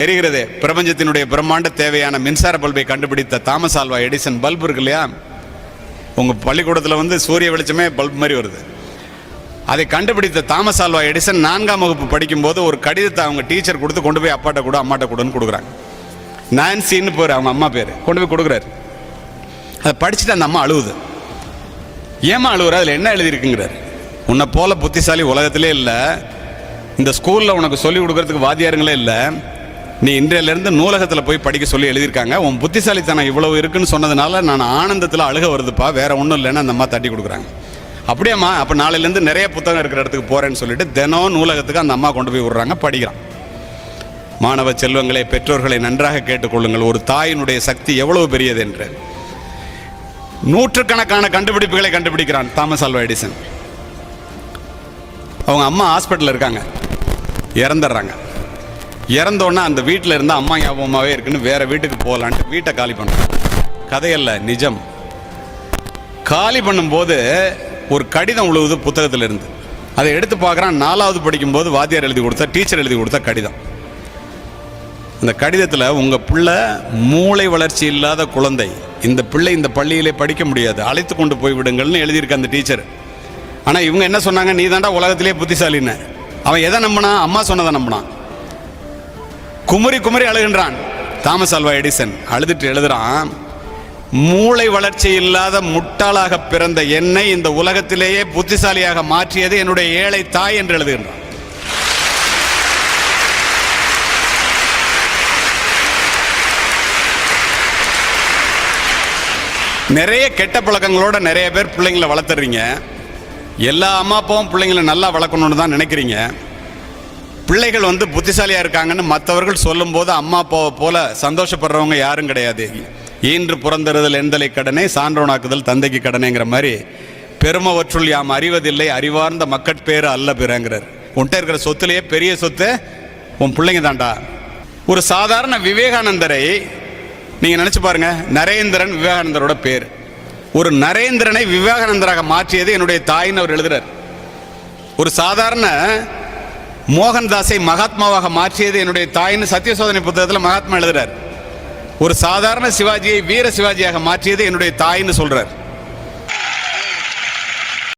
தெரிகிறது. பிரபஞ்சத்தினுடைய பிரம்மாண்ட தேவையான மின்சார பல்பை கண்டுபிடித்த தாமஸ் ஆல்வா எடிசன் பல்பு இருக்கு இல்லையா, உங்கள் பள்ளிக்கூடத்தில் சூரிய வெளிச்சமே பல்ப் மாதிரி வருது. அதை கண்டுபிடித்த தாமஸ் ஆல்வா எடிசன் 4ஆம் வகுப்பு படிக்கும்போது ஒரு கடிதத்தை அவங்க டீச்சர் கொடுத்து கொண்டு போய் அப்பாட்ட கூட அம்மாட்ட கூடன்னு கொடுக்குறாங்க. நான்சின்னு பேர், அவங்க அம்மா பேர், கொண்டு போய் கொடுக்குறாரு. அதை படிச்சுட்டு அந்த அம்மா அழுவுது. ஏமா அழுவுற, அதில் என்ன எழுதியிருக்குங்கிறார். உன்னை போல புத்திசாலி உலகத்திலே இல்லை, இந்த ஸ்கூலில் உனக்கு சொல்லிக் கொடுக்கறதுக்கு வாத்தியாருங்களே இல்லை, நீ இன்றையிலேருந்து நூலகத்தில் போய் படிக்க சொல்லி எழுதியிருக்காங்க, உன் புத்திசாலித்தனம் இவ்வளவு இருக்குன்னு சொன்னதுனால நான் ஆனந்தத்தில் அழுக வருதுப்பா, வேற ஒன்றும் இல்லைன்னு அந்த அம்மா தட்டி கொடுக்குறாங்க. அப்படியாம்மா, அப்போ நாளையிலேருந்து நிறைய புத்தகம் இருக்கிற இடத்துக்கு போகிறேன்னு சொல்லிட்டு தினம் நூலகத்துக்கு அந்த அம்மா கொண்டு போய் விடுறாங்க, படிக்கிறான். மாணவ செல்வங்களை, பெற்றோர்களை நன்றாக கேட்டுக்கொள்ளுங்கள், ஒரு தாயினுடைய சக்தி எவ்வளவு பெரியது என்று. நூற்றுக்கணக்கான கண்டுபிடிப்புகளை கண்டுபிடிக்கிறான் தாமஸ் ஆல்வா எடிசன். அவங்க அம்மா ஹாஸ்பிட்டலில் இருக்காங்க, இறந்துடுறாங்க. இறந்தோன்னா அந்த வீட்டில் இருந்தால் அம்மா ஞாபகமாகவே இருக்குன்னு வேற வீட்டுக்கு போகலான்ட்டு வீட்டை காலி பண்ணுறாங்க. கதையல்ல, நிஜம். காலி பண்ணும்போது ஒரு கடிதம் உழுவுது புத்தகத்தில் இருந்து. அதை எடுத்து பார்க்குறான். 4வது படிக்கும்போது வாத்தியார் எழுதி கொடுத்த, டீச்சர் எழுதி கொடுத்த கடிதம். அந்த கடிதத்தில் உங்கள் பிள்ளை மூளை வளர்ச்சி இல்லாத குழந்தை, இந்த பிள்ளை இந்த பள்ளியிலே படிக்க முடியாது, அழைத்து கொண்டு போய் விடுங்கள்னு எழுதியிருக்க அந்த டீச்சர். ஆனால் இவங்க என்ன சொன்னாங்க, நீ தாண்டா உலகத்திலே புத்திசாலின்னு. அவன் எதை நம்பினான், அம்மா சொன்னதை நம்பினான். குமரி குமரி அழுகின்றான் தாமஸ் ஆல்வா எடிசன். அழுதுட்டு எழுதுறான், மூளை வளர்ச்சி இல்லாத முட்டாளாக பிறந்த என்னை இந்த உலகத்திலேயே புத்திசாலியாக மாற்றியது என்னுடைய ஏழை தாய் என்று எழுதுகின்றான். நிறைய கெட்ட பழக்கங்களோட நிறைய பேர் பிள்ளைங்களை வளர்த்துறீங்க. எல்லா அம்மா அப்பாவும் பிள்ளைங்களை நல்லா வளர்க்கணும்னு தான் நினைக்கிறீங்க. பிள்ளைகள் புத்திசாலியாக இருக்காங்கன்னு மற்றவர்கள் சொல்லும்போது அம்மா அப்பாவை போல சந்தோஷப்படுறவங்க யாரும் கிடையாது. ஈன்று புறந்தறுதல் எந்தலை கடனை, சான்றோனாக்குதல் தந்தைக்கு கடனைங்கிற மாதிரி, பெருமவற்றுள் யாம் அறிவதில்லை, அறிவார்ந்த மக்கட்பேறு அல்ல பிறங்கிறார். உன்கிட்ட இருக்கிற சொத்துலேயே பெரிய சொத்து உன் பிள்ளைங்க தாண்டா. ஒரு சாதாரண விவேகானந்தரை நீங்கள் நினச்சி பாருங்க, நரேந்திரன் விவேகானந்தரோட பேர். ஒரு நரேந்திரனை விவேகானந்தராக மாற்றியது என்னுடைய தாயின்னு அவர் எழுதுறார். ஒரு சாதாரண மோகன்தாஸை மகாத்மாவாக மாற்றியது என்னுடைய தாயின்னு சத்திய சோதனை புத்தகத்தில் மகாத்மா எழுதுறார். ஒரு சாதாரண சிவாஜியை வீர சிவாஜியாக மாற்றியது என்னுடைய தாயின்னு சொல்றார்.